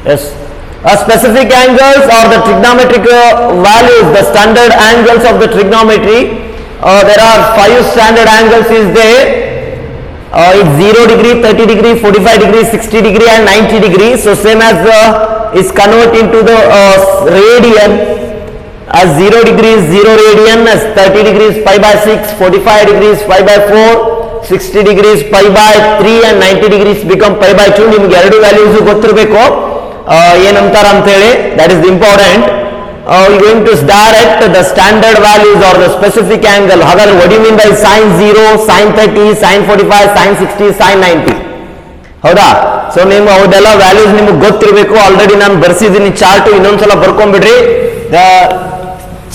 Yes. Specific angles or the trigonometric values, the standard angles of the trigonometry. There are 5 standard angles is there. It's 0 degree, 30 degree, 45 degree, 60 degree and 90 degree. So same as is convert into the radian. As 0 degree is 0 radian, as 30 degrees pi by 6, 45 degrees pi by 4, 60 degrees pi by 3 and 90 degrees become pi by 2. ನಿಮಗೆ ಎರಡು values ಗೊತ್ತಿರಬೇಕು ಏನಂತಾರ ಅಂತ ಹೇಳಿ, that is important. We're going to direct the standard values or the specific angle. ಹಾಗಾದ್ರೆ what do you mean by sin 0, sin 30, sin 45, sin 60, sin 90? ಹೌದಾ? So ನೀವು ಅವದೆಲ್ಲ values ನಿಮಗೆ ಗೊತ್ತಿರಬೇಕು. ಆಲ್ರೆಡಿ ನಾನು ಬರ್ಸಿದ್ದೀನಿ ಚಾರ್ಟ್, ಇನ್ನೊಂದ್ಸಲ ಬರ್ಕೊಂಡ್ಬಿಡ್ರಿ. The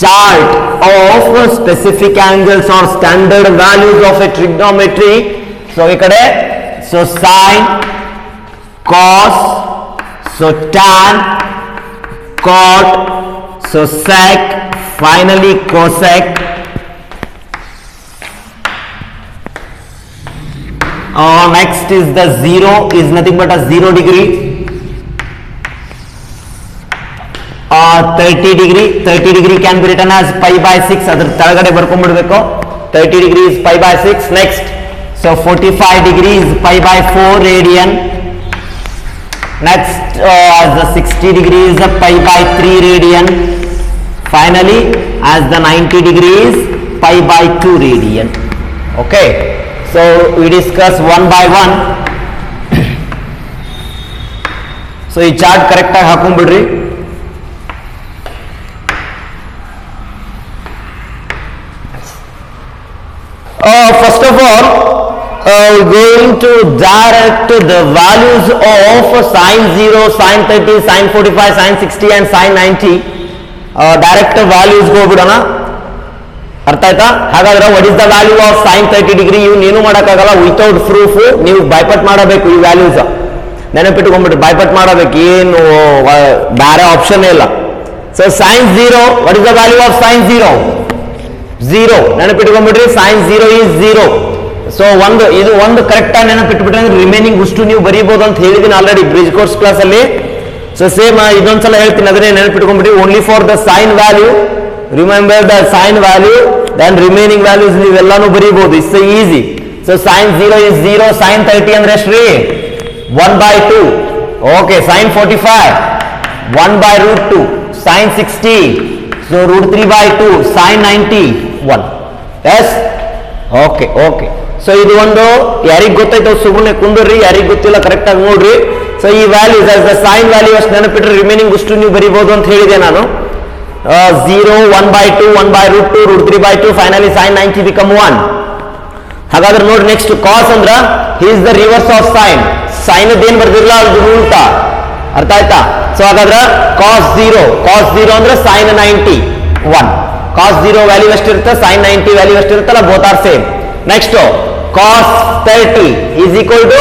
chart of specific angles or standard values of a trigonometry. So ಈ ಕಡೆ so sin, cos, so tan, cot, so sec, finally cosec. Next is the 0 is nothing but a 0 degree. 30 degree can be written as pi by 6. ಅದರ ಕೆಳಗಡೆ ಬರ್ಕೊಂಡ್ಬಿಡ್ಬೇಕು. 30 degree is pi by 6. Next, so 45 degree is pi by 4 radian. Next, as the 60 degree is a pi by 3 radian. Finally, as the 90 degree is pi by 2 radian. Okay, so we discuss one by one. So ಈ chart correct ಆಗಿ ಹಾಕೊಂಡ್ಬಿಡ್ರಿ. First of all, we're going to direct the values of sin 0, sin 30, sin 45, sin 60 and sin 90. Direct values ಹೋಗ್ಬಿಡೋಣ. ಅರ್ಥ ಆಯ್ತಾ? ಹಾಗಾದ್ರೆ what is the value of sin 30 degree? ಏನು ಮಾಡೋಕ್ಕಾಗಲ್ಲ, without proof ನೀವು ಬೈಪಟ್ ಮಾಡಬೇಕು. ಈ ವ್ಯಾಲ್ಯೂಸ್ ನೆನಪಿಟ್ಕೊಂಡ್ಬಿಟ್ಟು ಬೈಪಟ್ ಮಾಡಬೇಕು, ಏನು ಬೇರೆ ಆಪ್ಷನ್ ಇಲ್ಲ. So sin 0, what is the value of sin 0? 0. ನೆನಪಿಟ್ಕೊಂಡ್ಬಿಡ್ರಿ, sin 0 is 0. So ಇದು ಒಂದು ಕರೆಕ್ಟ್ ಆಗಿ ನೆನಪಿಟ್ಬಿಟ್ರೆ ರಿಮೈನಿಂಗ್ ಉಷ್ಟು ನೀವು ಬರೀಬಹುದು ಅಂತ ಹೇಳಿದೀನಿ ಆಲ್ರೆಡಿ ಬ್ರಿಡ್ಜ್ ಕೋರ್ಸ್ ಕ್ಲಾಸ್ ಅಲ್ಲಿ. ಸೊ ಸೇಮ್ ಇದೊಂದ್ಸಲ ಹೇಳ್ತೀನಿ, ಅದನ್ನೇ ನೆನಪಿಟ್ಕೊಂಡ್ಬಿಡಿ. Only for the sine value, remember the sine value, then remaining values ನೀವೆಲ್ಲಾನು ಬರೀಬಹುದು. It's easy. So sin 0 is 0, sin 30 ಅಂದ್ರೆ ಎಷ್ಟ್ರಿ? 1/2. Okay, sin 45 1/√2, sin 60 so √3/2, sin 90 1. yes, okay okay. So ಇದು ಒಂದು ಯಾರಿಗೆ ಗೊತ್ತಾಯ್ತು ಸುಮ್ಮನೆ ಕುಂದ್ರಿ, ಯಾರಿಗೆ ಗೊತ್ತಿಲ್ಲ ಕರೆಕ್ಟ್ ಆಗಿ ನೋಡ್ರಿ. ಸೊ ಈ values as the sine value ಅಷ್ಟು ನೆನಪಿಟ್ರೆ ರಿಮೈನಿಂಗ್ ಅಷ್ಟು ನೀವು ಬರೀಬಹುದು ಅಂತ ಹೇಳಿದೆ ನಾನು. 0, 1/2, 1/√2, √3/2, ಫೈನಲಿ sin 90 become 1. ಹಾಗಾದ್ರೆ ನೋಡಿ ನೆಕ್ಸ್ಟ್ ಕಾಸ್ ಅಂದ್ರ is the reverse of sine. Sine ಏನ್ ಬರ್ದಿರಲ್ಲ ಅದು ಉಲ್ಟಾ. ಅರ್ಥ ಆಯ್ತಾ? ಸೊ ಹಾಗಾದ್ರೆ ಕಾಸ್ 0 ಅಂದ್ರೆ sin 90 1. ಕಾಸ್ 0 ವ್ಯಾಲ್ಯೂ ಎಷ್ಟಿರುತ್ತೆ, sin 90 ವ್ಯಾಲ್ಯೂ ಎಷ್ಟಿರುತ್ತಲ್ಲ, both are same. Next cos 30 is equal to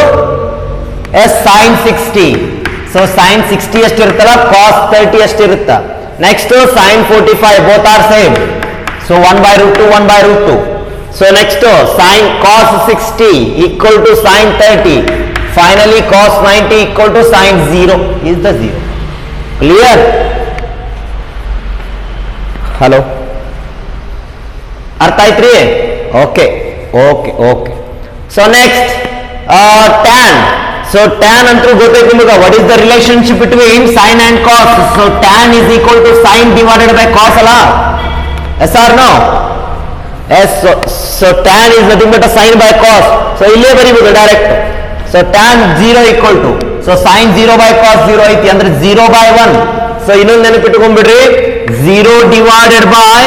sin 60. So sin 60 ಎಷ್ಟಿರುತ್ತಲ್ಲ, ಕಾಸ್ 30 ಎಷ್ಟಿರುತ್ತೆ. Next sin 45, both are same. So 1/√2, 1/√2. So next sin cos 60 equal to sin 30. Finally cos 90 equal to sin 0 is the 0. Clear? Hello? ಅರ್ಥ ಆಯ್ತ್ರಿ? Okay okay okay. So next tan. So tan ಅಂತೂ ಗೊತ್ತೈತಿ ನಿಮಗೆ. What is the relationship between sin and cos? So tan is equal to sin divided by cos ಅಲ್ಲ? yes or no? yes. so tan is nothing but a sin by cos. So ಇಲ್ಲೇ ಬರೀಬಹುದು direct. So tan 0 equal to, so sin 0 by cos 0 ಐತಿ ಅಂದ್ರೆ 0/1. So ಇನ್ನೊಂದು ನೆನಪಿಟ್ಕೊಂಡ್ಬಿಡ್ರಿ, 0 divided by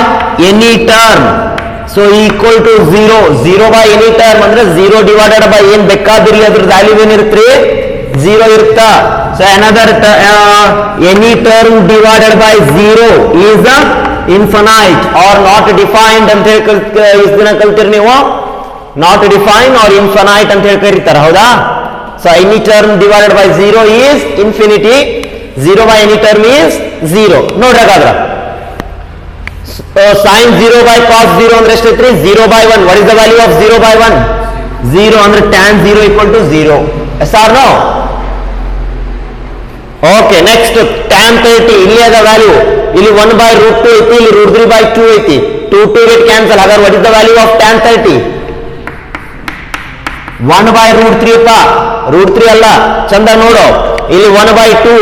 any term. So equal to 0 by any term ಅಂದ್ರೆ 0 divided by ಏನ್ ಬೇಕಾದಿರ್ಲಿ ಅದ್ರ value ಏನಿರುತ್ತೆ, 0 ಇರುತ್ತಾ. So another any term divided by 0 is a infinite or not defined ಅಂತ ಹೇಳಿ ಇಷ್ಟು ದಿನ ಕಲ್ತಿರಿ ನೀವು. ನಾಟ್ ಡಿಫೈನ್ ಆರ್ ಇನ್ಫಿನೈಟ್ ಅಂತ ಹೇಳಿ ಕರೀತಾರೆ, ಹೌದಾ? So any term divided by 0 is infinity, 0 by any term is 0. ನೋಡ್ರಿ ಹಾಗಾದ್ರೆ sin 0 by cos 0 ಅಂದ್ರೆ ಎಷ್ಟೈತ್ರಿ, 0/1. what is the value of 0/1? 0 ಅಂದ್ರೆ tan 0 equal to 0. yes or no? Okay next tan 30 ಇಲ್ಲಿ ಅದ ವ್ಯಾಲ್ಯೂ ಇಲ್ಲಿ 1/√2 ಐತಿ ಇಲ್ಲಿ √3/2 ಐತಿ 2 ಗೆಟ್ ಕ್ಯಾನ್ಸಲ್ ಹಾಗಾದ್ರೆ what is the value of tan 30 1/√3 ಅಪ್ಪ √3 ಅಲ್ಲ ಚಂದ ನೋಡು ಇಲ್ಲಿ 1/2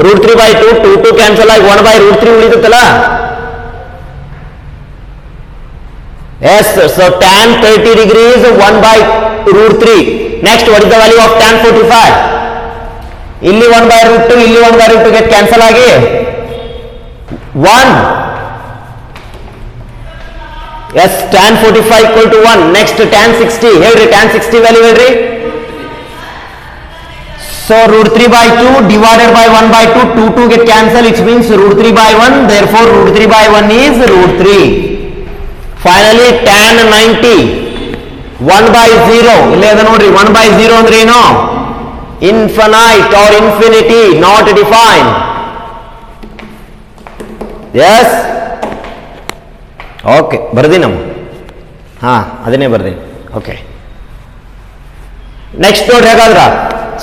√3/2 2 ಕ್ಯಾನ್ಸಲ್ ಆಗಿ 1/√3 ಉಳಿದುತ್ತಲ್ಲ yes so tan 30 degrees 1/√3 next what is the value of tan 45 ಇಲ್ಲಿ 1/√2 ಇಲ್ಲಿ 1/√2 ಗೆಟ್ ಕ್ಯಾನ್ಸಲ್ ಆಗಿ 1 yes tan 45 equal to 1 next tan 60 ಹೇಳ್ರಿ tan 60 ವ್ಯಾಲ್ಯೂ ಹೇಳ್ರಿ so √3/2 divided by 1/2 2 get cancel it means √3/1 therefore √3/1 is √3 finally tan 90 1/0 ಇಲ್ಲೇ ಅದ ನೋಡ್ರಿ 1/0 ಅಂದ್ರೆ ಏನು infinite or infinity not defined yes okay ಬರ್ದಿನಮ್ಮ ಹಾ ಅದನ್ನೇ ಬರ್ದೀನಿ ಓಕೆ ನೆಕ್ಸ್ಟ್ ನೋಡಿ ಹೇಗಾದ್ರ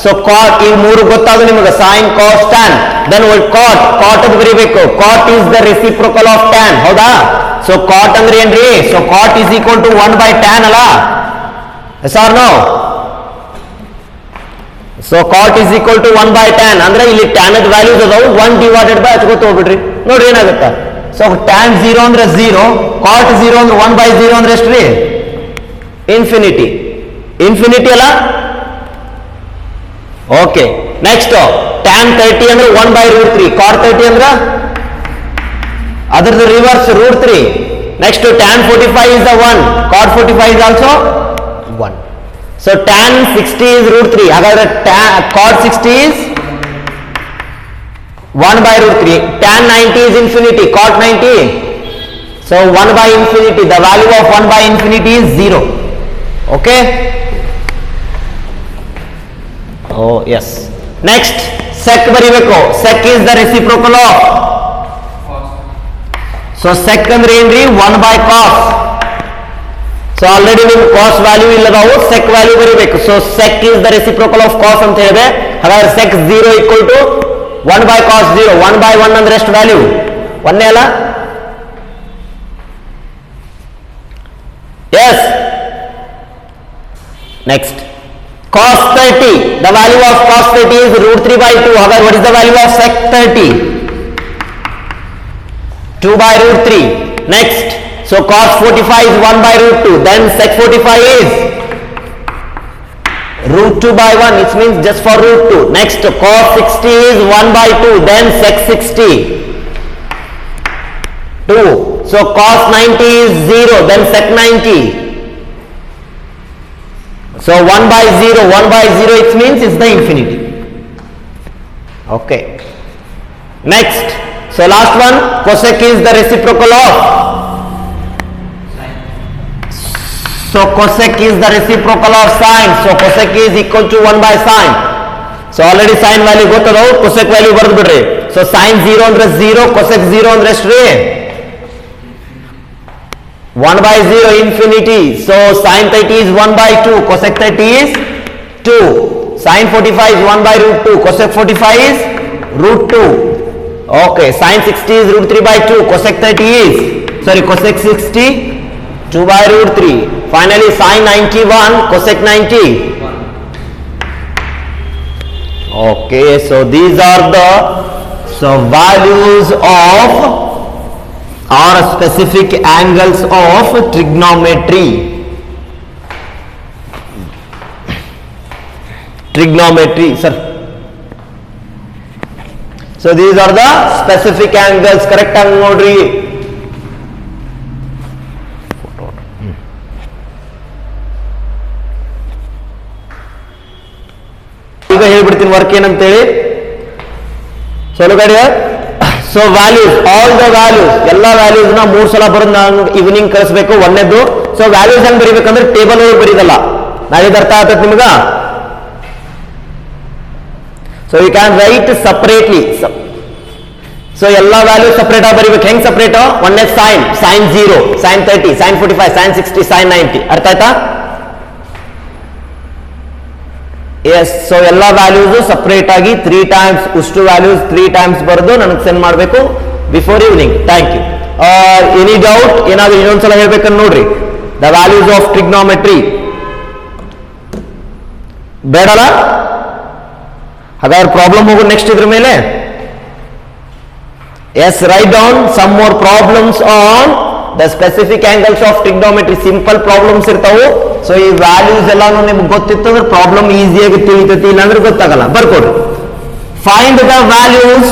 ಸೊ cot ಈ ಮೂರು ಗೊತ್ತಾದ ನಿಮಗೆ sin cos tan then what cot ಅಂತ ಬರೀಬೇಕು cot is the reciprocal of tan ಹೌದಾ ಸೊ cot ಅಂದ್ರೆ ಏನ್ರಿ so cot is equal to 1/tan ಅಲ್ಲ yes or no so cot is equal to 1/tan ಅಂದ್ರೆ ಇಲ್ಲಿ tan ದ ವ್ಯಾಲ್ಯೂಸ್ ಅದಾವು 1 divided by ಅಚ್ಕೋತ ಹೋಗ್ಬಿಡ್ರಿ ನೋಡ್ರಿ ಏನಾಗುತ್ತೆ ಸೊ tan 0 ಅಂದ್ರೆ 0 cot 0 ಅಂದ್ರೆ 1/0 ಅಂದ್ರೆ ಎಷ್ಟು ರೀ ಇನ್ಫಿನಿಟಿ ಅಲ್ಲ ಓಕೆ ನೆಕ್ಸ್ಟ್ tan 30 ಅಂದ್ರೆ 1/√3 cot 30 ಅಂದ್ರೆ ಅದರದ್ದು reverse √3 next tan 45 is the 1 cot 45 is also 1 so tan 60 is √3 ಹಾಗಾದ್ರೆ cot 60 is 1/√3 tan 90 is infinity cot 90 so 1/infinity the value of 1/infinity is 0 okay oh yes next sec ಬರಿಬೇಕು sec is the reciprocal of so sec ಅಂದ್ರೆ ಏನ್ರಿ 1/cos so already ನಿಮ್ cos value ಇಲ್ಲದಾವು sec value ಬರಿಬೇಕು so sec is the reciprocal of cos ಅಂತ ಹೇಳಿದೆ ಹಾಗಾದ್ರೆ sec 0 equal to 1/cos 0 1/1 ಅಂದ್ರೆ ಎಷ್ಟು ವ್ಯಾಲ್ಯೂ 1 ಅಲ್ಲ yes next cos 30 the value of cos 30 is √3/2 however what is the value of sec 30 2/√3 next so cos 45 is 1/√2 then sec 45 is √2/1 it means just for √2 next cos 60 is 1/2 then sec 60 2 so cos 90 is 0 then sec 90 so 1/0 it means it's the infinity okay next so last one cosec is the reciprocal of so cosec is the reciprocal of sin so cosec is equal to 1/sin so already sin value ಗೊತ್ತದವು cosec value ಬರೆದು ಬಿಡ್ರಿ so sin 0 ಅಂದ್ರೆ 0 cosec 0 ಅಂದ್ರೆ ಎಷ್ಟು ರೀ 1/0 infinity so sin 30 is 1/2 cosec 30 is 2 sin 45 is 1/√2 cosec 45 is √2 okay sin 60 is √3/2 cosec 30 is cosec 60 2/√3 finally sin 91 cosec 90 okay so these are the values of or specific angles of trigonometry sir so these are the specific angles correct ಆಗಿ ನೋಡ್ರಿ ಈಗ ಹೇಳ್ಬಿಡ್ತೀನಿ work ಏನಂತೇಳಿ so look so values all the values ಎಲ್ಲ values ನ 3 ಸಲ ಬರೋದು ನಾನು ಈವ್ನಿಂಗ್ ಕಳಿಸ್ಬೇಕು ಒಂದೇದ್ದು ಸೊ ವ್ಯಾಲ್ಯೂಸ್ ಹೆಂಗ್ ಬರೀಬೇಕಂದ್ರೆ ಟೇಬಲ್ ಒಳಗೆ ಬರೀದಲ್ಲ ನಾಳಿದ ಅರ್ಥ ಆಗ್ತದೆ ನಿಮ್ಗ so you can write separately so ಎಲ್ಲ ವ್ಯಾಲ್ಯೂಸ್ ಸಪರೇಟ್ ಆಗಿ ಬರೀಬೇಕು ಹೆಂಗ್ ಸಪರೇಟ್ ಒಂದೇ sin 0 sin 30 sin 45 sin 60 sin 90 ಅರ್ಥ ಆಯ್ತಾ ಎಸ್ ಸೊ ಎಲ್ಲ ವ್ಯಾಲ್ಯೂಸ್ ಸಪರೇಟ್ ಆಗಿ 3 ಟೈಮ್ಸ್ ಉಷ್ಟು ವ್ಯಾಲ್ಯೂಸ್ 3 ಟೈಮ್ಸ್ ಬರೆದು ನನಗೆ ಸೆಂಡ್ ಮಾಡಬೇಕು before evening. Thank you. Any doubt ಏನಾದ್ರು ಇನ್ನೊಂದ್ಸಲ ಹೇಳ್ಬೇಕಂತ ನೋಡ್ರಿ. ದ ವ್ಯಾಲ್ಯೂಸ್ ಆಫ್ ಟ್ರಿಗ್ನೋಮೆಟ್ರಿ ಬೇಡಲ್ಲ, ಹಾಗಾದ್ರೆ ಪ್ರಾಬ್ಲಮ್ ಹೋಗು ನೆಕ್ಸ್ಟ್ ಇದ್ರ ಮೇಲೆ. Yes write down some more problems on the specific angles of trigonometry. Simple problems ಇರ್ತಾವು. ಸೊ ಈ ವ್ಯಾಲ್ಯೂಸ್ ಎಲ್ಲಾನು ನಿಮ್ಗೆ ಗೊತ್ತಿತ್ತು ಅಂದ್ರೆ ಪ್ರಾಬ್ಲಮ್ ಈಸಿಯಾಗಿ ತಿಳಿತೈತಿ, ಇಲ್ಲಾಂದ್ರೆ ಗೊತ್ತಾಗಲ್ಲ. ಬರ್ಕೊಡ್ರಿ. Find the values,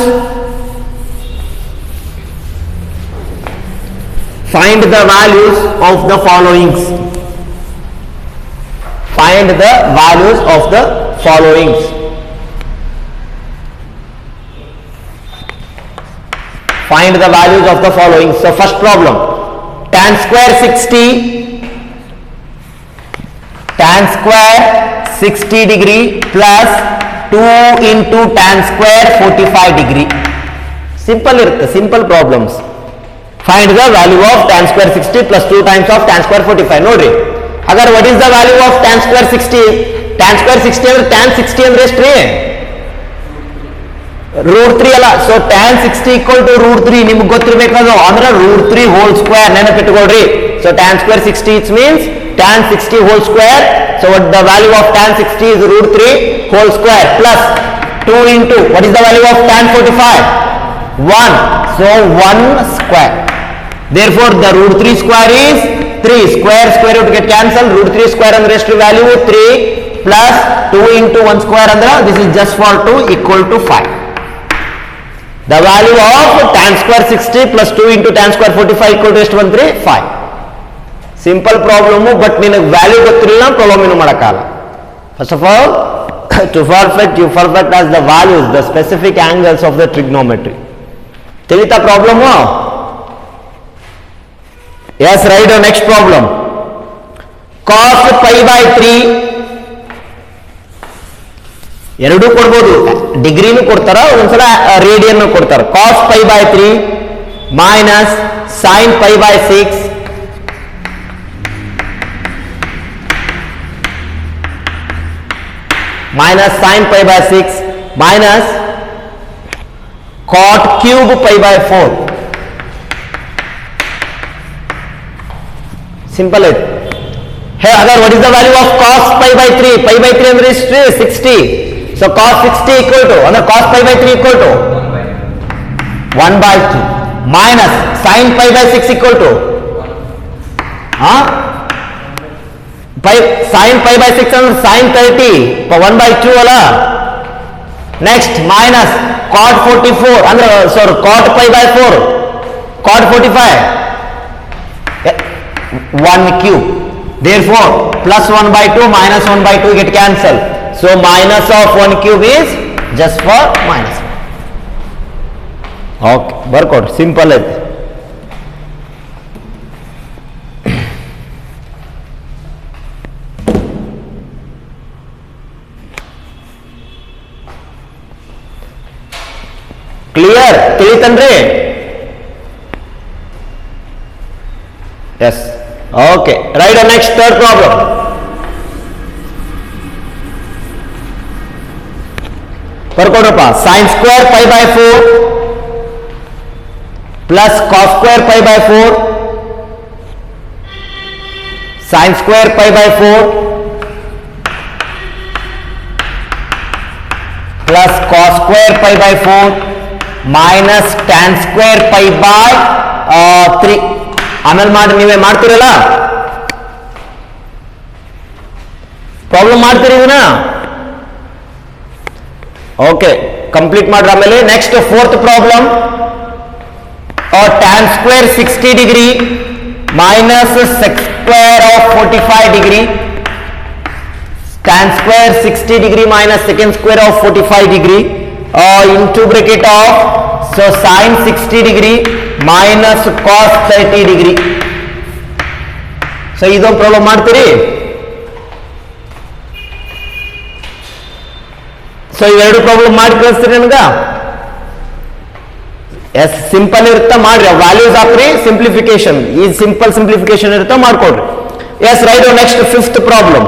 find the values of the followings. Find the values of the followings. Find the values of the following. So first problem, tan square 60, tan square 60 degree plus 2 into tan square 45 degree. Simple irutte, simple problems. Find the value of tan square 60 plus 2 times of tan square 45. Nodri, agar what is the value of tan square 60? Tan square 60 ಅಂದ್ರೆ tan 60 ಅಂದ್ರೆ ಎಷ್ಟು ರೀ? √3 ಅಲ್ಲ. So tan 60 equal to √3 ನಿಮಗೆ ಗೊತ್ತಿರಬೇಕಾದ್ರು ಅಂದ್ರೆ √3 whole square ನೆನಪಿಟ್ಕೊಳ್ರಿ. So tan square 60 it means tan 60 whole square. So what the value of tan 60 is √3 whole square plus 2 into what is the value of tan 45? 1. So 1 square. Therefore the √3 square is 3. Square root get cancelled. √3 square ಅಂದ್ರೆ ಎಷ್ಟು value 3 plus 2 into 1 square ಅಂದ್ರೆ this is just for 2 equal to 5. The value of tan square 60 plus 2 into tan square 45 equal to ಎಷ್ಟು ಬಂತ್ರಿ 5. Simple problem, but ನಿನಗೆ value ಗೊತ್ತಿರಲಿಲ್ಲ problem ಏನು ಮಾಡೋಕ್ಕಾಗಲ್ಲ. First of all to perfect you perfect as the values, the specific angles of the trigonometry. ತಿಳಿತಾ problem? Yes right. Next problem, cos pi by 3 ಎರಡೂ ಕೊಡ್ಬೋದು, ಡಿಗ್ರಿನೂ ಕೊಡ್ತಾರ, ಒಂದ್ಸಲ ರೇಡಿಯನ್ ಕೊಡ್ತಾರ. cos pi by 3 minus sin pi by 6 minus sin pi by 6 minus cot cube pi by 4. Simple it. Hey, agar what is the value of cos pi by 3? Pi by 3 ಅಂದ್ರೆ ಎಷ್ಟು? 60. So cos 60 equal to ಅಂದ್ರೆ cos pi by 3 equal to 1 by 2 minus sin pi by 6 equal to sin pi by 6 ಅಂದ್ರೆ sin 30 1 by 2 ಅಲ್ಲ. Next minus cot 44 ಅಂದ್ರೆ ಸಾರಿ cot pi by 4 cot 45 1 cube. Therefore plus 1 by 2 minus 1 by 2 get cancelled. So minus of 1 cube is just for minus. Okay, workout simple ಐತಿ. Clear? ತಿಳಿತನ್ರಿ? Yes. Okay right. Next third problem, ಬರ್ಕೊಡ್ರಪ್ಪ. sin square pi by 4 plus cos square pi by 4 sin square pi by 4 plus cos square pi by 4 minus tan square pi by 3. ಆಮೇಲೆ ಮಾಡಿ, ನೀವೇ ಮಾಡ್ತೀರಲ್ಲ problem ಮಾಡ್ತೀರಿ ಇದನ್ನ. Okay complete ಮಾಡ್ರಿ. ಆಮೇಲೆ next fourth problem, tan square 60 degree minus sec square of 45 degree. Tan square 60 degree minus secant square of 45 degree into bracket of so sin 60 degree minus cos 30 degree. So ಇದೊಂದು problem ಮಾಡ್ತೀರಿ. So ಇವೆರಡು problem ಮಾಡಿ ಕಳಿಸ್ತೀರಿ ನನಗ. S simple ಇರುತ್ತಾ ಮಾಡ್ರಿ. Values ಹಾಕ್ರಿ, simplification ಈ simple simplification ಇರುತ್ತಾ ಮಾಡ್ಕೊಡ್ರಿ. Yes right. Next fifth problem,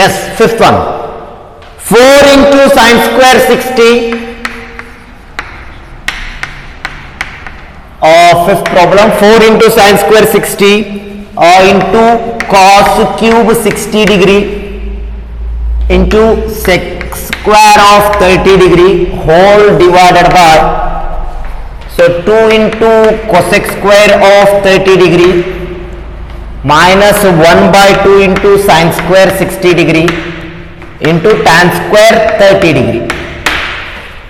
Yes, fifth one. 4 into sine square 60. Fifth problem. 4 into sine square 60 into cos cube 60 degree into sec square of 30 degree whole divided by, so 2 into cosec square of 30 degree minus 1 by 2 into sine square 60 degree into tan square 30 degree.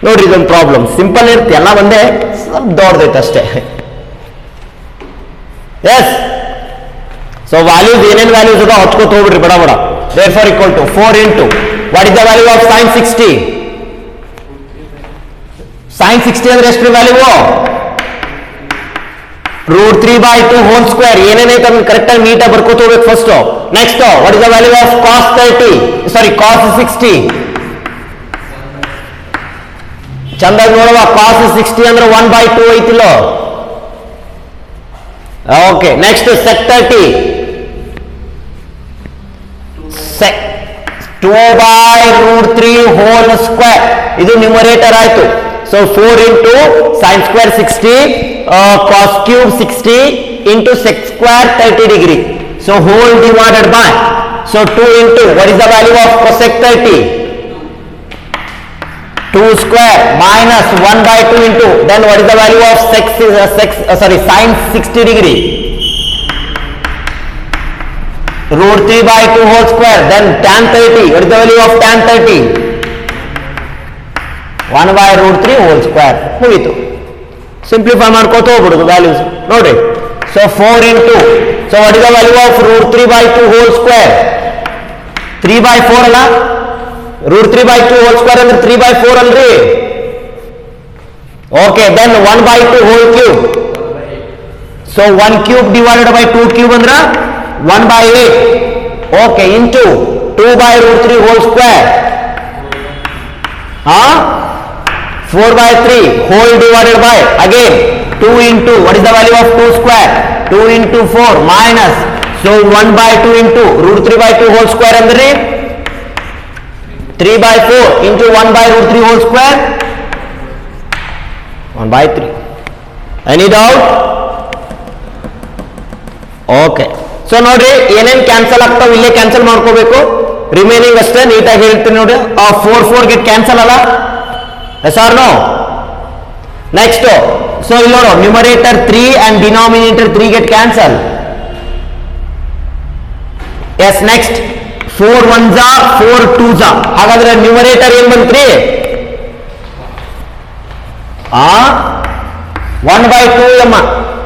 ನೋಡ್ರಿ ಇದೊಂದು problem simple ಇರುತ್ತೆ, ಎಲ್ಲ ಒಂದೇ, ಸ್ವಲ್ಪ ದೊಡ್ಡದೈತೆ ಅಷ್ಟೇ. S, so values ಏನೇನು values ಅದ ಹೊತ್ಕೋತ ಹೋಗ್ಬಿಡ್ರಿ ಬಡ ಬಡ. therefore equal to 4 into what is the value of sin 60? sin 60 ಅಂದ್ರೆ ಎಷ್ಟು ವ್ಯಾಲ್ಯೂ? √3/2 whole square. ಏನೇನೈತೆ ಅದನ್ನ ಕರೆಕ್ಟ್ ಆಗಿ ನೀಟಾಗಿ ಬರ್ಕೋತ ಹೋಗ್ಬೇಕು first. Next what is the value of cos 30, sorry cos 60? ಚಂದಾಗಿ ನೋಡುವ, cos 60 ಅಂದ್ರೆ 1/2 ಐತಿಲ್ಲೋ. Okay, next sec 30, sec 2/√3 whole square. ಇದು ನ್ಯೂಮರೇಟರ್ ಆಯ್ತು. So 4 into sin square 60 cos cube 60 into sec square 30 degree. So whole divided by, so 2 into what is the value of cosec 30? 2 square minus 1 by 2 into, then what is the value of sin 60 degree? √3/2 whole square. Then tan 30, what is the value of tan 30? 1/√3 whole square. ಮುಗೀತು. Simplify ಮಾಡ್ಕೋತ ಹೋಗ್ಬಿಡುದು values ನೋಡ್ರಿ. So 4 into, so what is the value of √3/2 whole square? 3/4 ಅಲ್ಲ, √3/2 whole square ಅಂದ್ರೆ 3/4 ಅಲ್ರಿ. Okay, then 1/2 whole cube. So 1 cube divided by 2 cube ಅಂದ್ರೆ 1/8. Okay, into 2/√3 whole square. 4/3 whole divided by, again 2 into, what is the value of 2 square? 2 into 4 minus, so 1/2 into √3/2 whole square ಅಂದ್ರೆ 3/4 into 1/√3 whole square 1/3. Any doubt? Okay, so ನೋಡ್ರಿ ಏನೇನ್ cancel ಆಗ್ತಾವ ಇಲ್ಲೇ cancel ಮಾಡ್ಕೋಬೇಕು. Remaining ಅಷ್ಟೇ ನೀಟಾಗಿ ಹೇಳ್ತೀನಿ ನೋಡಿ. 4 ಗೆಟ್ ಕ್ಯಾನ್ಸಲ್ ಅಲ್ಲ, yes or no? Next, so ಇಲ್ಲಿ ನೋಡು, numerator 3 and denominator 3 get cancel. Yes, next 4 1s 4 2s. ಹಾಗಾದ್ರೆ ನ್ಯೂಮರೇಟರ್ ಏನ್ ಬಂತ್ರಿ? 1/2 ಎಮ್ಮ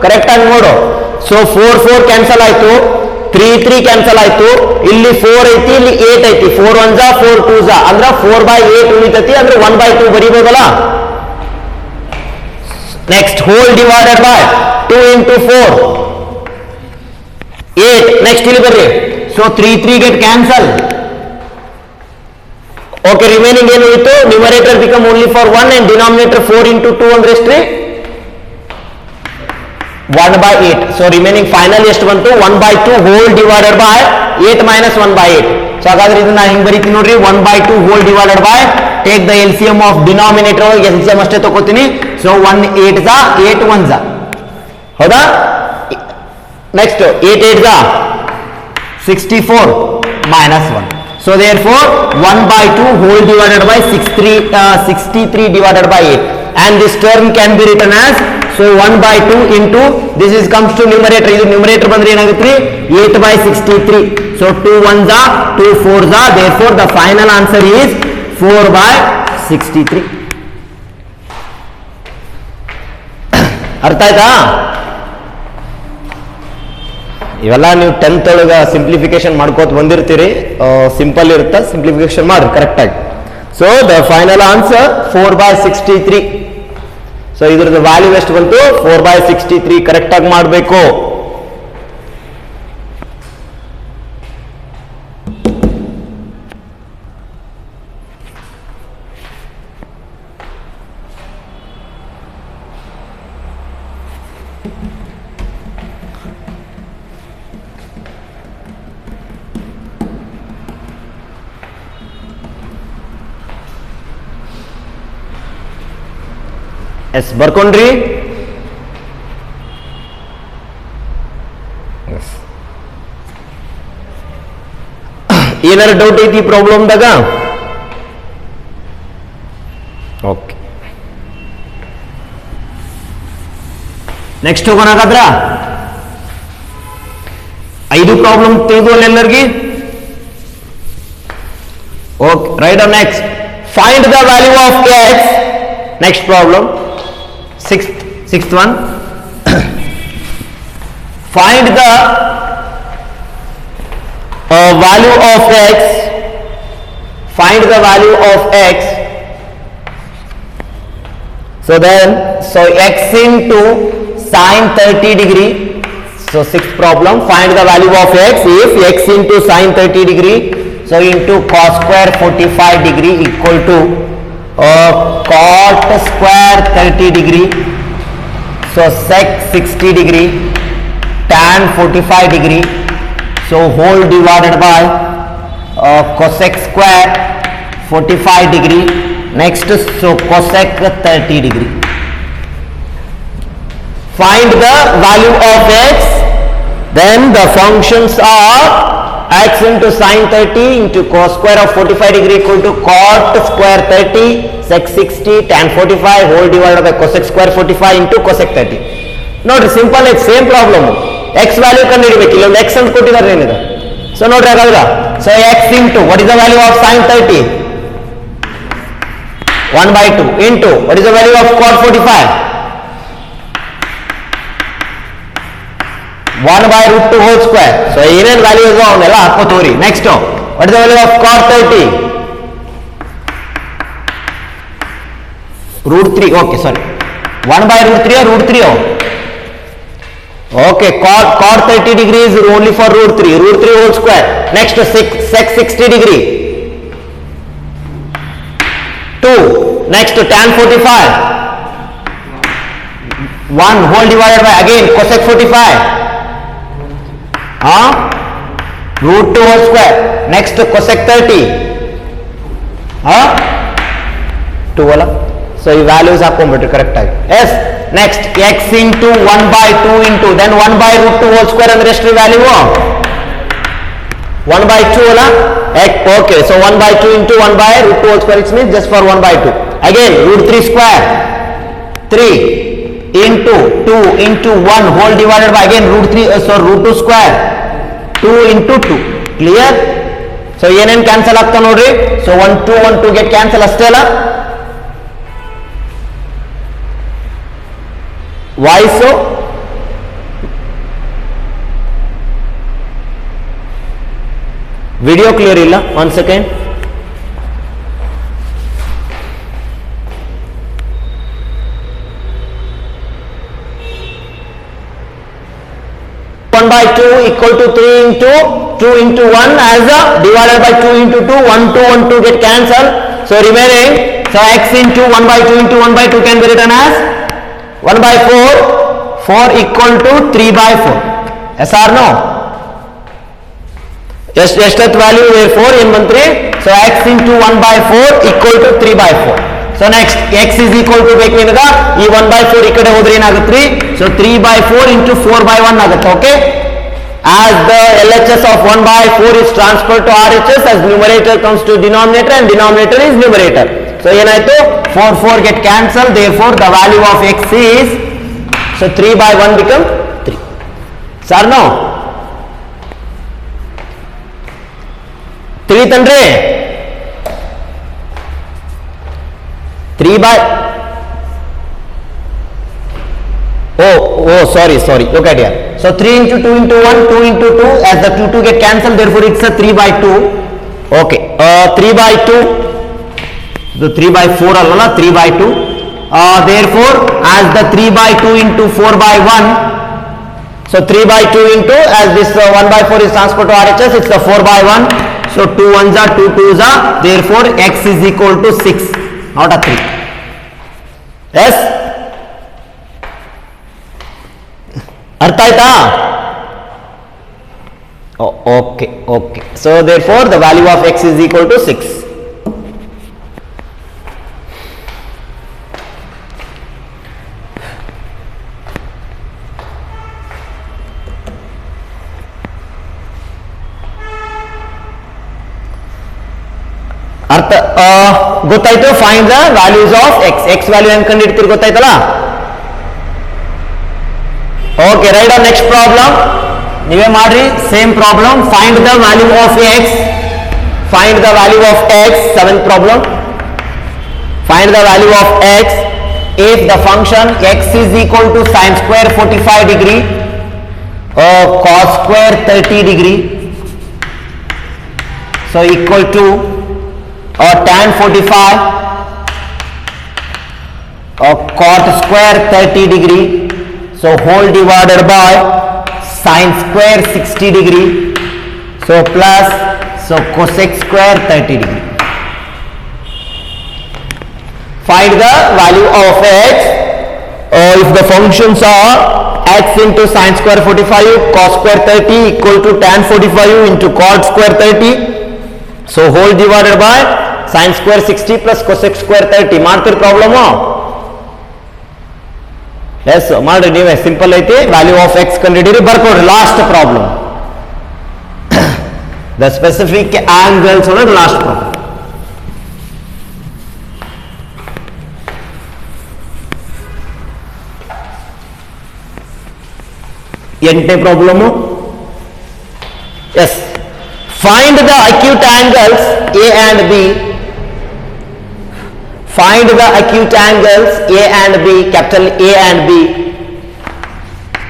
ಕರೆಕ್ಟ್ ಆಗಿ ನೋಡು. ಸೊ 4 ಕ್ಯಾನ್ಸಲ್ ಆಯ್ತು, 3 ಕ್ಯಾನ್ಸಲ್ ಆಯ್ತು, ಇಲ್ಲಿ 4 ಐತಿ, ಇಲ್ಲಿ 8 ಐತಿ. 4 1s 4 2s ಅಂದ್ರ 4/8 ಉಳಿತೈತಿ, ಅಂದ್ರೆ 1/2 ಬರೀಬೋದಲ್ಲ. Next whole divided by 2 into 4 8. Next ಇಲ್ಲಿ ಬರ್ರಿ, so 3 get cancel. Okay, remaining ಏನು ಉಳಿತು? Numerator become only for 1 and denominator 4 into 2 ಅಂದ್ರೆ ಎಷ್ಟ್ರಿ? 1/8. ಸೊ ರಿಮೈನಿಂಗ್ ಫೈನಲ್ ಎಷ್ಟು ಬಂತು? 1/2 hole divided by 8 minus 1/8. So ಹಾಗಾದ್ರೆ ಇದನ್ನ ಹಿಂಗ್ ಬರೀತೀನಿ ನೋಡ್ರಿ, 1/2 hole divided by, take the LCM of denominator, LCM ಅಷ್ಟೇ ತಗೋತೀನಿ. ಸೊ 1 8s 8 1s, ಹೌದಾ? Next 8 8s 64 minus 1. So therefore 1/2 whole divided by 63 divided by 8, and this term can be written as, so 1/2 into, this is comes to numerator, ಇದು numerator ಬಂದ್ರೆ ಏನಾಗುತ್ತೆ? 8/63. so 2 1s 2 4s, therefore the final answer is 4/63. ಅರ್ಥ ಆಯ್ತಾ? ಇವೆಲ್ಲ ನೀವು 10th ಒಳಗೆ simplification ಮಾಡ್ಕೋತ ಬಂದಿರ್ತೀರಿ. Simple ಇರುತ್ತೆ, ಸಿಂಪ್ಲಿಫಿಕೇಶನ್ ಮಾಡ್ರಿ ಕರೆಕ್ಟ್ ಆಗಿ. So the final answer 4/63. So ಇದ್ರದ್ದು ವ್ಯಾಲ್ಯೂ ಎಷ್ಟು ಬಂತು? 4/63 ಕರೆಕ್ಟ್ ಆಗಿ ಮಾಡಬೇಕು. ಎಸ್ ಬರ್ಕೊಂಡ್ರಿ. ಏನಾರ ಡೌಟ್ ಐತಿ ಪ್ರಾಬ್ಲಮ್ದಾಗ? ಓಕೆ, ನೆಕ್ಸ್ಟ್ ಹೋಗೋಣ. ಹಾಗಾದ್ರ 5 ಪ್ರಾಬ್ಲಮ್ ತಿಳಿದುವಲ್ಲ ಎಲ್ಲರಿಗೆ? Okay, right on next. Find the value of X. Next problem, sixth one. Find the value of x. Find the value of x. So x into sine 30 degree. So sixth problem, find the value of x if x into sine 30 degree, so into cos square 45 degree equal to cot square 30 degree, so sec 60 degree, tan 45 degree, so whole divided by cosec square 45 degree. Next, so cosec 30 degree. Find the value of x. Then the functions are x into sine 30 into cos square of 45 degree equal to cot square 30 sec 60 tan 45 whole divided by cosec square 45 into cosec 30. ನೋಡ್ರಿ, simple ಐತೆ, same problem. X value ಕಂಡು ಹಿಡಿಬೇಕು. ಇಲ್ಲೊಂದು X ಅಂತ ಕೊಟ್ಟಿದ್ದಾರೆ ಏನಿದೆ. So ನೋಡ್ರಿ ಹಾಗಾದ್ರೆ, so X into what is the value of sine 30? 1/2 into what is the value of cot 45? 1/√2 whole square. So ಏನೇನು ವ್ಯಾಲ್ಯೂ ಇದೆ ಅವನ್ನೆಲ್ಲ ಹಾಕೋತೀವ್ರಿ. Next, what is the value of cot 30? √3. Okay, sorry, 1/√3 or √3? Okay, cot 30 degree is only for √3 whole square. Next, sec 60 degree 2. Next, tan 45 1 whole divided by again cosec 45 √2 whole square. Next, cosec 30 2 ಅಲ್ಲ. So ಈ values ಹಾಕೊಂಡ್ಬಿಟ್ರಿ correct ಆಗಿ. Yes, next x into 1/2 into then 1/√2 whole square ಅಂದ್ರೆ ಎಷ್ಟು value? 1/2 ಅಲ್ಲ. Okay, so 1/2 into 1/√2 whole square, it means just for 1/2. Again √3 square 3 into 2 into 1 whole divided by again √3 so √2 square 2 into 2. Clear? So ಏನೇನು cancel ಆಗ್ತಾ ನೋಡ್ರಿ. So 1 2 get cancel ಅಷ್ಟೇ ಅಲ್ಲ. Why so? Video clear ಇಲ್ಲ, 1 second. 1/2 equal to 3 into 2 into 1 as a divided by 2 into 2, 1 2 get cancelled. So remaining, so x into 1/2 into 1/2 can be written as 1/4, 4 equal to 3/4. Yes or no? ಎಷ್ಟೊತ್ತು value 4 ಏನು ಬಂತ್ರಿ? So x into 1/4 equal to 3/4. So next x is equal to ಬೇಕು ನಿನಗ ಈ 1/4 ಈ ಕಡೆ ಹೋದ್ರೆ ಏನಾಗುತ್ತೆ? ಸೊ 3/4 into 4/1 ಆಗುತ್ತೆ. Okay, as the LHS of 1/4 is transferred to RHS as numerator comes to denominator and denominator is numerator. So ಏನಾಯ್ತು? 4 get cancelled, therefore the value of x is, so 3/1 become 3. Sir, no? 3 ತಂದ್ರೆ 3 sorry, look at here. So 3 into 2 into 1, 2 into 2, as the 2 get cancelled, therefore it's a 3/2. Okay, 3/2, the 3/4 alala, 3/2. Therefore, as the 3/2 into 4/1, so 3/2 into, as this 1/4 is transferred to RHS, it's the 4/1. So 2 1s are 2 2s are, therefore x is equal to 6, not a 3. Yes? ಅರ್ಥ ಆಯ್ತಾ? Okay. So therefore the value of x is equal to 6. ಅರ್ಥ ಗೊತ್ತಾಯ್ತು. Find the values of X, X value ಹೆಂಗ್ ಕಂಡು ಹಿಡ್ತೀರಿ ಗೊತ್ತಾಯ್ತಲ್ಲ. Okay, right on next problem. ನೀವೇ ಮಾಡ್ರಿ same problem. Find the value of X, find the value of X. Seventh problem. Find the value of X if the function x is equal to sin square 45 degree or cos square 30 degree, so equal to tan 45 or cot square 30 degree, so whole divided by sin square 60 degree, so plus so cosec square 30 degree. Find the value of x if the functions are x into sin square 45 cos square 30 equal to tan 45 into cot square 30, so whole divided by sin square 60 plus cosec square 30. ಮಾಡ್ತೀರಿ problem? S ಮಾಡ್ರಿ ನೀವೇ, simple ಐತಿ. Value of x ಕಂಡುಹಿಡಿರಿ, ಬರ್ಕೊಡ್ರಿ. Last problem, the specific angles ಅನ್ನೋದು last problem. ಎಂಟನೇ problem. Yes, find the acute angles A and B. Find the acute angles A and B, capital A and B,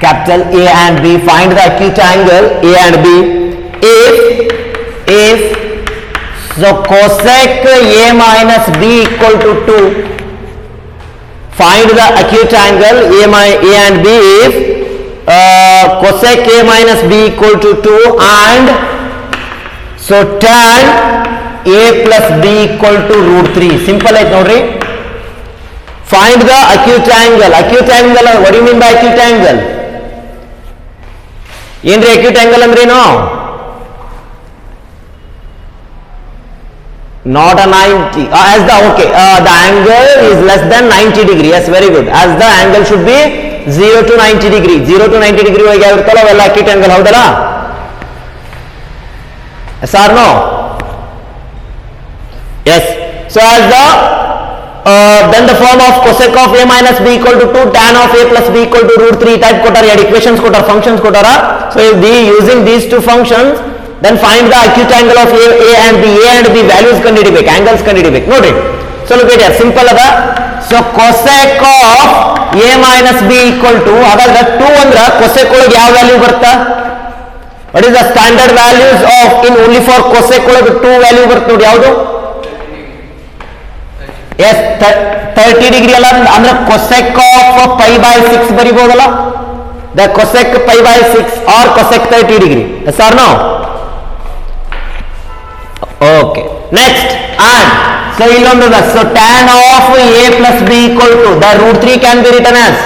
capital A and B. Find the acute angle A and B if so cosec a minus b equal to 2. Find the acute angle a and b if cosec a minus b equal to 2 and so tan a plus b equal to root 3. Simple ಐತೆ ನೋಡ್ರಿ. Find the acute angle. Acute angle, what do you mean by acute angle? ಏನ್ರಿ acute angle ಅಂದ್ರೇನು? Not a 90 as the the angle is less than 90 degree. Yes, very good. As the angle should be 0 to 90 degree. 0 to 90 degree ಒಳಗೆ ಇರುತ್ತಲ್ಲ ಅವೆಲ್ಲ acute angle, ಹೌದಲ್ಲ? Yes or no? Yes. So as the then the form of cosec of a minus b equal to 2, tan of a plus b equal to root 3 type ಕೊಟ್ಟಾರ, ಎರಡು equations ಕೊಟ್ಟಾರ, functions ಕೊಟ್ಟಾರ. So if using these two functions, then find the acute angle of a and b. a and b values ಕಂಡುಹಿಡಿಬೇಕು, angles ಕಂಡುಹಿಡಿಬೇಕು. ನೋಡ್ರಿ, so look at here, simple ಅದ. So cosec of a minus b equal to, ಹಾಗಾದ್ರೆ 2 ಅಂದ್ರೆ cosec ಒಳಗೆ ಯಾವ value ಬರ್ತಾ? What is the standard values of in only for cosec ಒಳಗೆ 2 ವ್ಯಾಲ್ಯೂ ಬರುತ್ತೆ ನೋಡಿ, ಯಾವುದು? Yes, 30 degree ಅಲ್ಲ ಅಂದ್ರೆ cosec of pi by 6 ಬರಿಬಹುದಲ್ಲ, the cosec pi by 6 or cosec 30 degree. Yes or no? Okay, next and so illondu, so tan of a plus b equal to the root 3 can be written as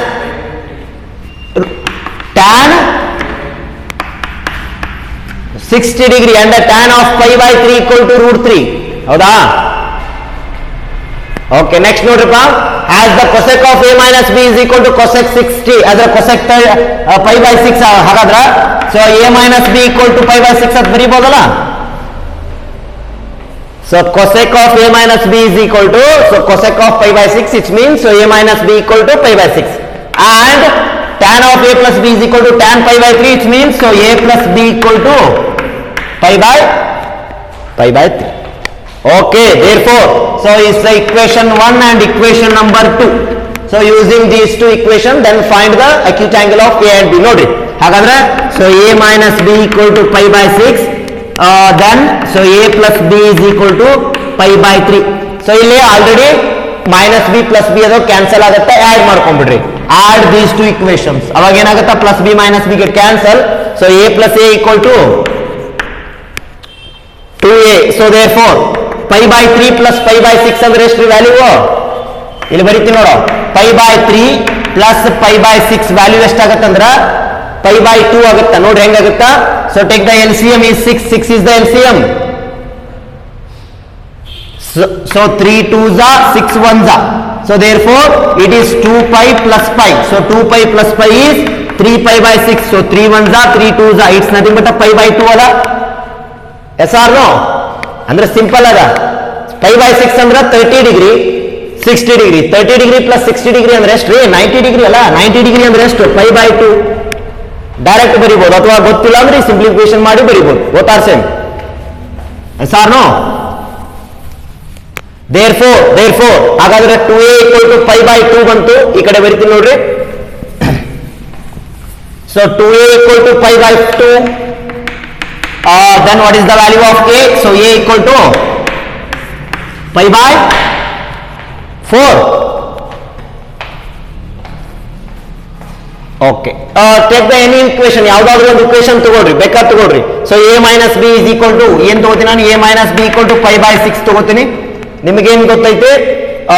tan 60 degree and the tan of pi by 3 equal to root 3. ಹೌದಾ? Okay, next ನೋಡ್ರಪ್ಪ, as the cosec of a minus b is equal to cosec 60 ಅದರ cosec pi by 6 ಹಾಗಾದ್ರೆ so a minus b equal to pi by 6 ಅಂತ ಬರೀಬಹುದಲ್ಲ? So cosec of a minus b is equal to, so cosec of pi by 6, it means so a minus b equal to pi by 6, and tan of a plus b is equal to tan pi by 3, it means so a plus b equal to pi by 3. Okay, therefore so is the equation 1 and equation number 2. So using these two equations, then find the acute angle of a and b. ನೋಡ್ರಿ, ಹಾಗಾದ್ರೆ so a minus b equal to pi by 6, then so a plus b is equal to pi by 3. So ಇಲ್ಲಿ already minus b plus b ಅದು cancel ಆಗುತ್ತೆ, add ಮಾಡ್ಕೊಂಡ್ಬಿಡ್ರಿ. add these two equations, ಅವಾಗ ಏನಾಗುತ್ತೆ, plus b minus b get cancel, so a plus a equal to 2a. so therefore pi by 3 plus pi by 6 ಅಂದ್ರೆ ಎಷ್ಟು value? ಇಲ್ಲಿ ಬರೀತೀವಿ ನೋಡು, pi by 3 plus pi by 6 value ಎಷ್ಟಾಗತ್ತೆ ಅಂದ್ರೆ pi by 2 ಆಗುತ್ತೆ. ನೋಡ್ರಿ ಹೆಂಗಾಗುತ್ತಾ? So take the LCM is 6, 6 is the LCM. So 3 2s are 6 1s are. So therefore it is 2 pi plus pi. So 2 pi plus pi is 3 pi by 6. So 3 1s are 3 2s are. It's nothing but a pi by 2 ಅಲ್ಲ? Yes or no? ಅಂದ್ರೆ simple ಅದ. 5 by 6 ಅಂದ್ರೆ 30 degree 60 degree 30 degree plus 60 degree ಅಂದ್ರೆ ಎಷ್ಟು ರೀ 90 degree ಅಲ್ಲ 90 degree ಅಂದ್ರೆ ಎಷ್ಟು 5 by 2 ಡೈರೆಕ್ಟ್ ಬರಿಬಹುದು ಅಥವಾ ಗೊತ್ತಿಲ್ಲ ಅಂದ್ರೆ ಸಿಂಪ್ಲಿಫಿಕೇಶನ್ ಮಾಡಿ ಬರಿಬಹುದು both are same sir no therefore ಹಾಗಾದ್ರೆ 2a equal to 5 by 2 ಬಂತು ಈ ಕಡೆ ಬರಿತೀನಿ ನೋಡ್ರಿ so 2a equal to 5 by 2 then what is the value of a so a equal to 5 by 4 okay take the any equation ಯಾವ್ದಾದ್ರು ಒಂದು equation ತಗೊಳ್ರಿ ಬೇಕಾದ್ರೆ ತಗೊಳ್ರಿ so a minus b is equal to ಏನ್ ತಗೋತೀನಿ ನಾನು a minus b equal to 5 by 6 ತಗೋತೀನಿ ನಿಮಗೆ ಏನು ಗೊತ್ತೈತೆ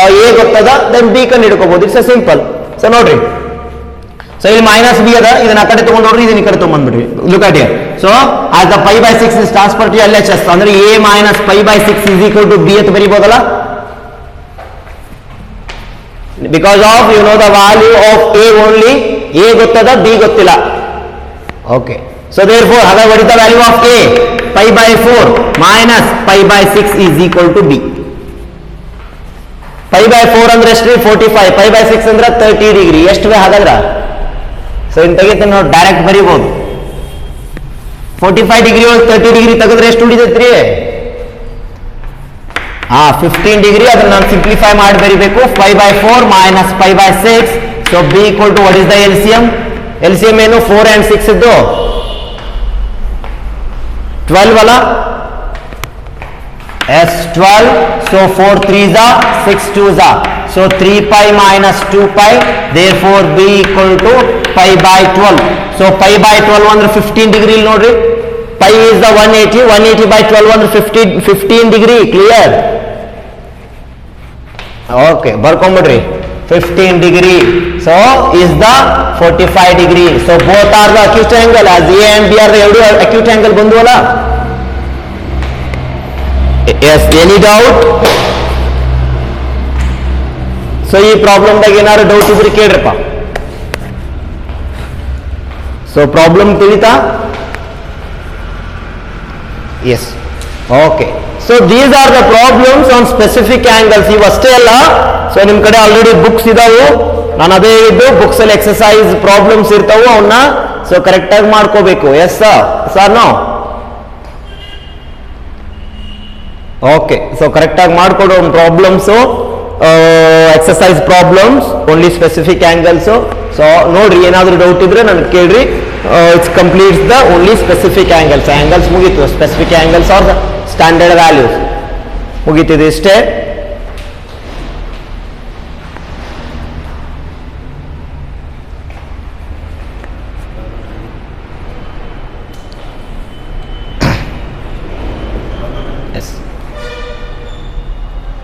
a ಗೊತ್ತದ then b ಕಂಡು ಹಿಡ್ಕೋಬಹುದು ಇಟ್ಸ್ ಸಿಂಪಲ್ ಸೊ ನೋಡ್ರಿ ಸೊ ಇಲ್ಲಿ ಮೈನಸ್ ಬಿ ಅದ ಇದನ್ನ ಆ ಕಡೆ ತಗೊಂಡೋಡ್ರಿ ಇದನ್ನ ಈ ಕಡೆ ತಗೊಂಡ್ಬಿಡ್ರಿ look at here so as the 5 by 6 is transferred to LHS ಅಂದ್ರೆ a minus 5 by 6 is equal to b ಅಂತ ಬರೀಬಹುದಲ್ಲ because of you know the value of a only a ಗೊತ್ತದ b ಗೊತ್ತಿಲ್ಲ okay so therefore what is the value of a 5 by 4 minus 5 by 6 is equal to b 5 by 4 ಅಂದ್ರೆ ಎಷ್ಟು 45 5 by 6 ಅಂದ್ರೆ 30 degree ಎಷ್ಟು ಬೇ ಹಾಗಾದ್ರೆ so ಇನ್ನು ತೆಗಿತೀನಿ ನಾವು ಡೈರೆಕ್ಟ್ ಬರೀಬಹುದು 45 ಡಿಗ್ರಿ ಒಳಗೆ 30 ಡಿಗ್ರಿ ತೆಗೆದ್ರೆ ಎಷ್ಟು ಉಳಿದೈತ್ರಿ 15 ಡಿಗ್ರಿ ಅದನ್ನ ನಾನು ಸಿಂಪ್ಲಿಫೈ ಮಾಡಿ ಬರೀಬೇಕು 5 by 4 minus 5 by 6 so b equal to what is the LCM ಏನು 4 and 6 ಇದ್ದು 12 ಅಲ್ಲ S12 so 4 3s are 6 2s are so 3 pi minus 2 pi therefore b equal to pi by 12 so pi by 12 ಅಂದ್ರೆ 15 degree ನೋಡ್ರಿ pi is the 180 by 12 ಅಂದ್ರೆ 15 degree clear okay ಬರ್ಕೊಂಬಿಡ್ರಿ 15 degree so is the 45 degree so both are the acute angle as a and b are the ಎರಡು acute angle ಬಂದುವಲ್ಲ yes any doubt so ಈ problem ದಾಗ ಏನಾದ್ರು doubt ಇದ್ರೆ ಕೇಳ್ರಪ್ಪ so problem ತಿಳಿತಾ yes okay so these are the problems on specific angles ಇವು ಅಷ್ಟೇ ಅಲ್ಲ so ನಿಮ್ ಕಡೆ ಆಲ್ರೆಡಿ ಬುಕ್ಸ್ ಇದಾವು ನಾನು ಅದೇ ಹೇಳಿದ್ದು ಬುಕ್ಸ್ ಅಲ್ಲಿ ಎಕ್ಸರ್ಸೈಸ್ ಪ್ರಾಬ್ಲಮ್ಸ್ ಇರ್ತಾವು ಅವನ್ನ ಸೊ ಕರೆಕ್ಟ್ ಆಗಿ ಮಾಡ್ಕೋಬೇಕು yes sir no okay so correct ಆಗಿ ಮಾಡ್ಕೊಡೋ problems exercise problems only specific angles so ನೋಡ್ರಿ ಏನಾದ್ರೂ ಡೌಟ್ ಇದ್ರೆ ನನಗೆ ಕೇಳ್ರಿ it's completes the only specific angles ಮುಗೀತು specific angles are the standard values ಮುಗೀತಿದೆ ಇಷ್ಟೇ